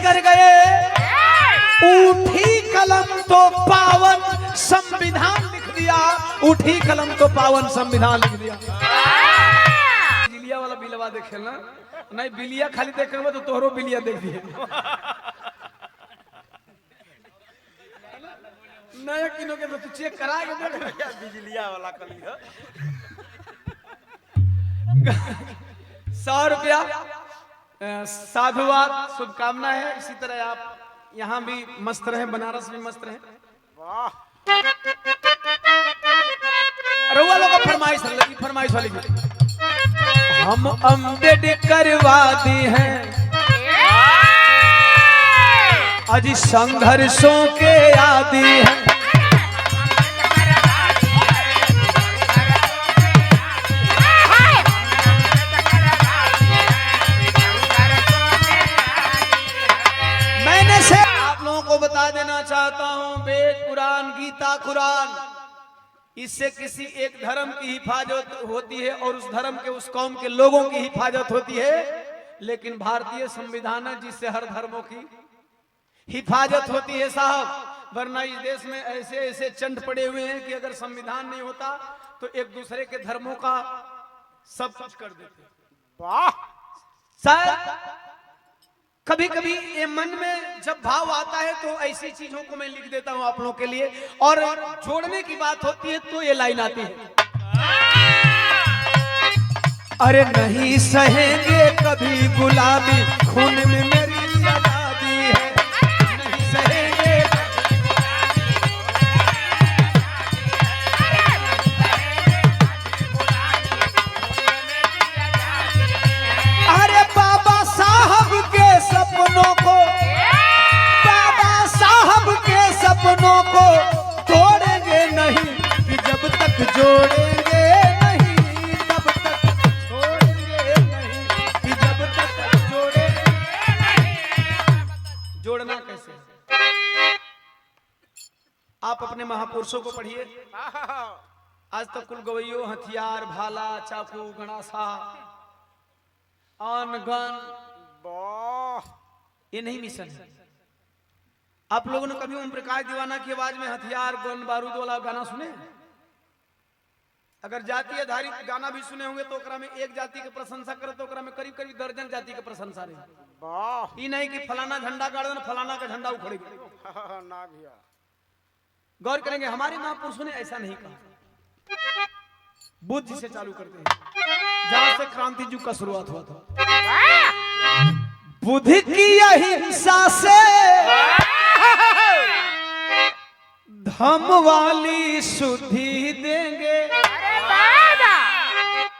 कर गए, उठी कलम तो पावन संविधान लिख दिया, उठी कलम तो पावन संविधान लिख दिया। बिलिया वाला बिलवा देखे ना, नहीं बिलिया खाली देखे तो तोहरो बिलिया देख दिए। नया किनो के तो चेक करा के देख बिजलिया वाला कली 100 रुपया साधुवाद शुभकामना है। इसी तरह आप यहाँ भी मस्त रहे, बनारस भी मस्त रहे। वाह रउआ लोग का फरमाइश लगी, फरमाइश वाली हम अम्बेडकर वादी हैं, आज संघर्षों के आदि हैं। मैंने से आप लोगों को बता देना चाहता हूं, वेद पुराण गीता कुरान, इससे किसी एक धर्म की हिफाजत होती है और उस धर्म के उस कौम के लोगों की हिफाजत होती है, लेकिन भारतीय संविधान है जिससे हर धर्मों की हिफाजत होती है साहब। वरना इस देश में ऐसे ऐसे चंड पड़े हुए हैं कि अगर संविधान नहीं होता तो एक दूसरे के धर्मों का सब कुछ कर देते। वाह शायद कभी कभी ये मन में जब भाव आता है तो ऐसी चीजों को मैं लिख देता हूं आप लोगों के लिए, और जोड़ने की बात होती है तो ये लाइन आती है, अरे नहीं सहेंगे कभी गुलामी, खून में मेरी आजादी है, नहीं सहेंगे। अरे बाबा साहब के सपनों को, बाबा साहब के सपनों को तोड़ेंगे नहीं कि जब तक जोड़ेंगे नहीं, तब तक छोड़ेंगे नहीं कि जब तक जोड़ेंगे नहीं। जोड़ना कैसे? आप अपने महापुरुषों को पढ़िए। आज तक कुल गवैयो हथियार, भाला, चाकू, गणासा, आन गन, ये नहीं मिशन है। आप लोगों ने कभी ओम प्रकाश दीवाना की आवाज में हथियार, गन, बारूद वाला गाना सुने? अगर जाति आधारित गाना भी सुने होंगे तो ओकरा में एक जाति की प्रशंसा करे तो ओकरा में करीब करीब दर्जन जाति की प्रशंसा रही। ये नहीं कि फलाना झंडा गाड़ देना, फलाना का झंडा उखड़ गया ना भैया। गौर करेंगे हमारे महापुरुषों ने ऐसा नहीं कहा। बुद्ध जी से चालू करते हैं जहां से क्रांति युग का शुरुआत हुआ था। बुद्ध की अहिंसा से धम वाली शुद्धि देंगे।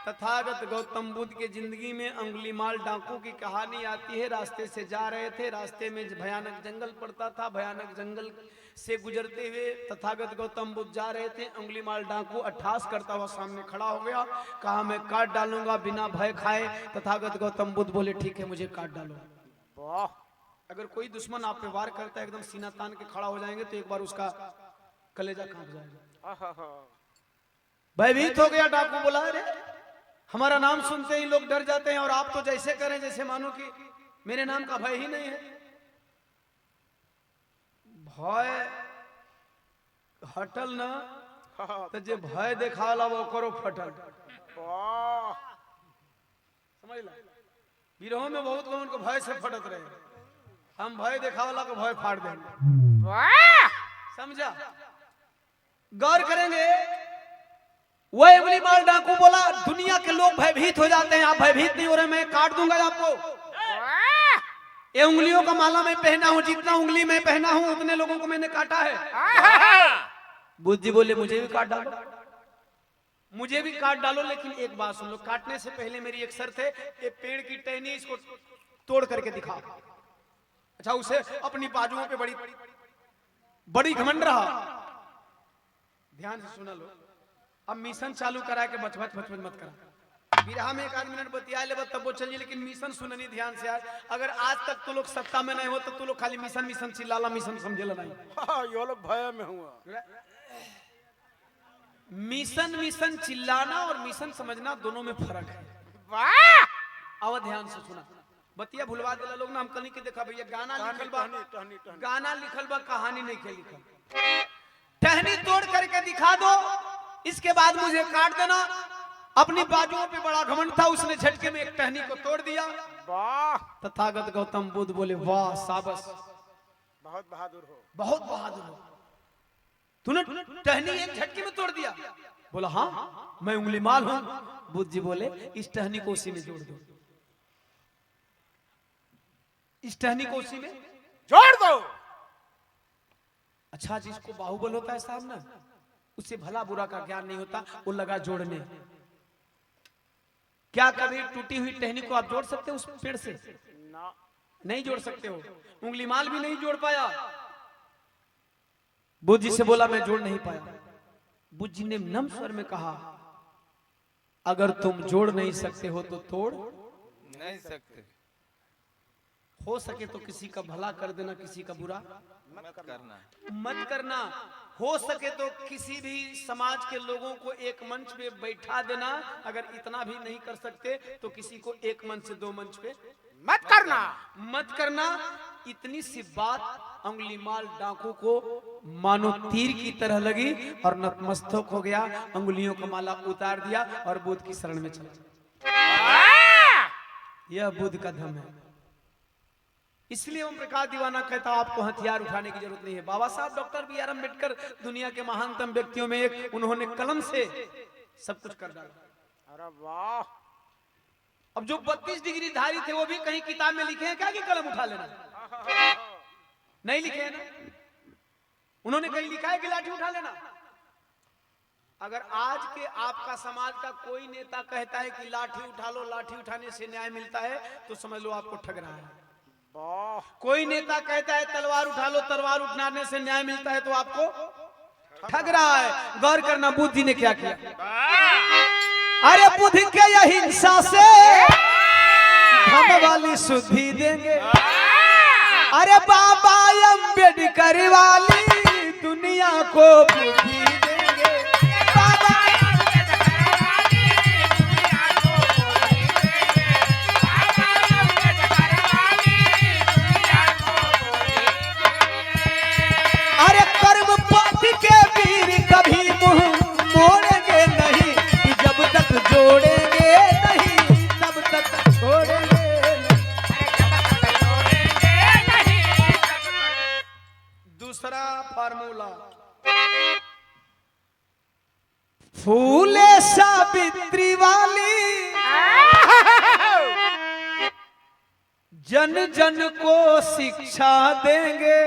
तथागत गौतम बुद्ध के जिंदगी में अंगुलीमाल डाकू की कहानी आती है। रास्ते से जा रहे थे, रास्ते में भयानक जंगल पड़ता था, भयानक जंगल से गुजरते हुए तथागत गौतम बुद्ध जा रहे थे। अंगुलीमाल डाकू अट्ठास करता हुआ सामने खड़ा हो गया, कहा मैं काट डालूंगा बिना भय खाए। तथागत गौतम बुद्ध बोले ठीक है मुझे काट डालो। अगर कोई दुश्मन आप पे वार करता है एकदम सीना तान के खड़ा हो जाएंगे तो एक बार उसका कलेजा कांप जाएगा। भयभीत हो गया डाकू, बोला अरे हमारा नाम सुनते ही लोग डर जाते हैं और आप तो जैसे करें जैसे मानो कि मेरे नाम का भय ही नहीं है। भय हटल ना तो जे भय देखाला वो करो फटल। समझ ला, विरोह में बहुत लोगों को भय से फटत रहे, हम भय देखावला को भय फाड़ देंगे। समझा? गौर करेंगे वो अंगुलीमाल डाकू बोला दुनिया के लोग भयभीत हो जाते हैं, आप भयभीत नहीं हो रहे, मैं काट दूंगा आपको। ये उंगलियों का माला मैं पहना हूं, जितना उंगली मैं पहना हूं उतने लोगों को मैंने काटा है। बुद्ध जी बोले मुझे भी काट डालो, मुझे भी काट डालो, लेकिन एक बात सुन लो, काटने से पहले मेरी एक शर्त है, ये पेड़ की टहनी इसको तोड़ करके दिखा। अच्छा, उसे अपनी बाजुओं पे बड़ी घमंड रहा। ध्यान से सुना लो, अब मिशन चालू करा के बच मत करा। बिरहा में एक आध मिनट बतिया ले तब वो चलिए, लेकिन मिशन सुननी ध्यान से। अगर आज तक तो लोग सत्ता में नहीं हो तो तू लोग खाली मिशन मिशन चिल्लाला मिशन समझेला नहीं। यो लोग भय में हुआ। मिशन मिशन चिल्लाना और मिशन समझना दोनों में फर्क है। अब ध्यान से सुना, बतिया भुलवा देला लोग ना। हम कहीं के देखा भैया गाना लिखल बा, गाना लिखल बा, कहानी नहीं के लिखल। टहनी तोड़ करके दिखा दो, इसके बाद मुझे काट देना। अपनी बाजुओं पे बड़ा घमंड था, उसने झटके में एक टहनी को तोड़ दिया। वाह! तथागत गौतम बुद्ध बोले वाह शाबाश, बहुत बहादुर हो, बहुत बहादुर हो, तूने टहनी एक झटके में तोड़ दिया। बोला हाँ मैं उंगली माल हूं। बुद्ध जी बोले इस टहनी को उसी में जोड़ दो, इस टहनी को उसी में जोड़ दो। अच्छा जिसको बाहुबल होता है साहब ना, उसे भला बुरा का ज्ञान नहीं होता, वो लगा जोड़ने। क्या कभी टूटी हुई टहनी को आप जोड़ सकते हो उस पेड़ से? ना, नहीं जोड़ सकते हो। उंगली माल भी नहीं जोड़ पाया। बुद्ध जी से बोला मैं जोड़ नहीं पाया। बुद्ध जी ने नम स्वर में कहा अगर तुम जोड़ नहीं सकते हो तो तोड़ नहीं सकते। हो सके तो किसी का भला कर देना, किसी का बुरा मत करना, मत करना। हो सके तो किसी भी समाज के लोगों को एक मंच पे बैठा देना। अगर इतना भी नहीं कर सकते तो किसी को एक मंच से दो मंच पे मत करना, मत करना। इतनी सी बात अंगुलीमाल डाकू को मानो तीर की तरह लगी और नतमस्तक हो गया, अंगुलियों का माला उतार दिया और बुद्ध की शरण में चला। यह बुद्ध का धर्म है। इसलिए ओम प्रकाश दीवाना कहता आपको हथियार उठाने की जरूरत नहीं है। बाबा साहब डॉक्टर बी आर अम्बेडकर दुनिया के महानतम व्यक्तियों में एक, उन्होंने कलम से सब कुछ कर डाला। अरे वाह! अब जो 32 डिग्री धारी थे वो भी कहीं किताब में लिखे हैं क्या कि कलम उठा लेना? नहीं लिखे हैं ना। उन्होंने कहीं लिखा है कि लाठी उठा लेना। अगर आज के आपका समाज का कोई नेता कहता है कि लाठी उठा लो, लाठी उठाने से न्याय मिलता है, तो समझ लो आपको ठग रहा है। कोई नेता कहता है तलवार उठा लो, तलवार उठाने से न्याय मिलता है, तो आपको ठग रहा है। गौर करना बुद्ध जी ने क्या किया। अरे बुद्ध के अहिंसा से हम वाली शुद्धि देंगे। अरे बाबा अम्बेडकर वाली दुनिया को बुद्धि देंगे। बाबा अरे कर्म पथ के वीर कभी मुंह मोड़ेंगे नहीं, कि जब तक जोड़ेंगे नहीं तब तक छोड़ेंगे नहीं। दूसरा फार्मूला, फूले सावित्री वाली जन जन को शिक्षा देंगे।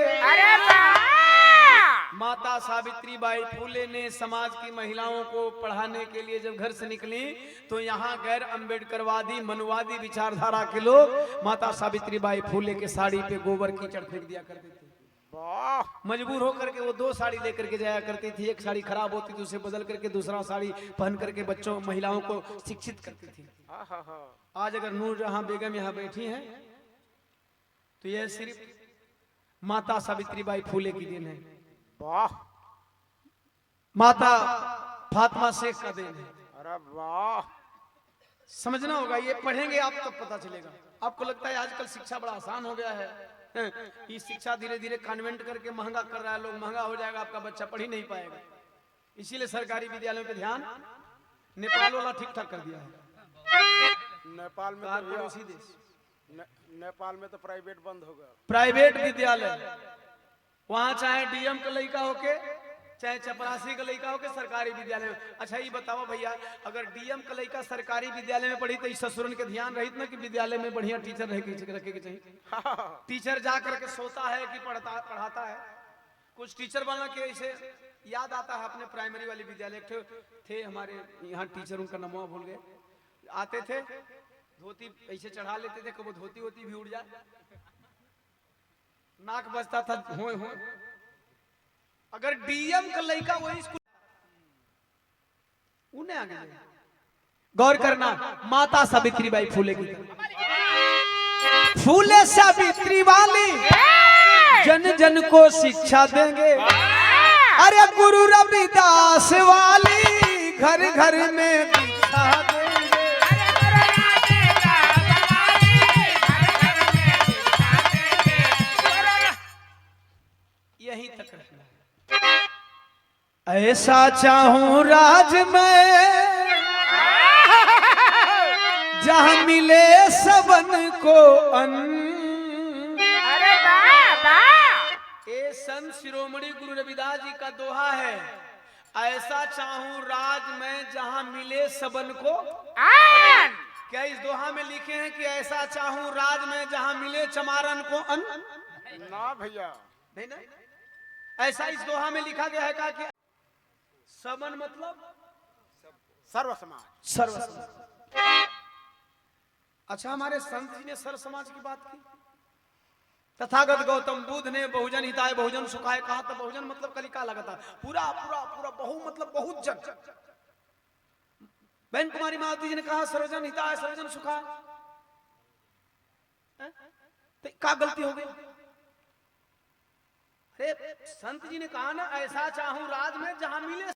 माता सावित्री बाई फूले ने समाज की महिलाओं को पढ़ाने के लिए जब घर से निकली, तो यहाँ गैर अम्बेडकरवादी मनुवादी विचारधारा के लोग माता सावित्री बाई फूले के साड़ी पे गोबर कीचड़ फेंक दिया करते थे। मजबूर होकर के वो 2 साड़ी लेकर के जाया करती थी। एक साड़ी खराब होती थी, उसे बदल करके दूसरा साड़ी पहन करके बच्चों महिलाओं को शिक्षित करती थी। आज अगर नूर जहां बेगम यहाँ बैठी हैं तो यह सिर्फ माता सावित्री बाई फूले की देन है। वाह! माता फातिमा शेख का देन है। अरे वाह! समझना होगा, ये पढ़ेंगे आप तब पता चलेगा। आपको लगता है आजकल शिक्षा बड़ा आसान हो गया है। ये शिक्षा धीरे धीरे कन्वेंट करके महंगा कर रहा है लोग। महंगा हो जाएगा, आपका बच्चा पढ़ ही नहीं पाएगा। इसीलिए सरकारी विद्यालयों पे ध्यान नेपाल वाला ठीक ठाक कर दिया है। नेपाल में तो पड़ोसी देश नेपाल में तो प्राइवेट बंद हो गया। प्राइवेट विद्यालय वहां चाहे डीएम का लड़का होके चाहे चपरासी का लड़का होके सरकारी विद्यालय में। अच्छा ये बताओ भैया, अगर डीएम का लड़का सरकारी विद्यालय में पढ़ी तो इस ससुरन के ध्यान रहित ना कि विद्यालय में बढ़िया टीचर रखे के चाहिए। टीचर जा करके सोता है कि पढ़ाता है। कुछ टीचर बनना के ऐसे याद आता है अपने प्राइमरी वाली विद्यालय थे हमारे यहाँ टीचर, उनका नाम भूल गए। आते थे धोती ऐसे चढ़ा लेते थे, कभी धोती होती भी उड़ जाए, नाक बजता था हो। अगर डीएम का लड़का वही स्कूल उन्हें आगे जाए। गौर करना, माता सावित्री बाई फूले की फूले सावित्री वाली जन जन को शिक्षा देंगे। अरे गुरु रविदास वाली घर घर में दीक्षा देंगे। यहीं तक रखना। ऐसा चाहूं राज में जहां मिले सबन को अन्न। अरे बाबा ये संत शिरोमणि गुरु रविदास जी का दोहा है। ऐसा चाहूं राज में जहां मिले सबन को। आन क्या इस दोहा में लिखे हैं कि ऐसा चाहूं राज में जहां मिले चमारन को अन्न? ना भैया, नहीं ना, ऐसा इस दोहा में लिखा गया है कि सबन मतलब सर्व समाज। सर्व समाज। अच्छा, हमारे संत जी ने सर्व समाज की बात की। तथागत गौतम बुद्ध ने बहुजन हिताय बहुजन सुखाय कहा। तो बहुजन मतलब कलिका लगातार पूरा पूरा पूरा बहु मतलब बहुत जन। बहन कुमारी मावती जी ने कहा सर्वजन हिताय सर्वजन सुखाय। तो क्या गलती हो गई? अरे संत जी ने कहा ना ऐसा चाहूं राज में जहां मिले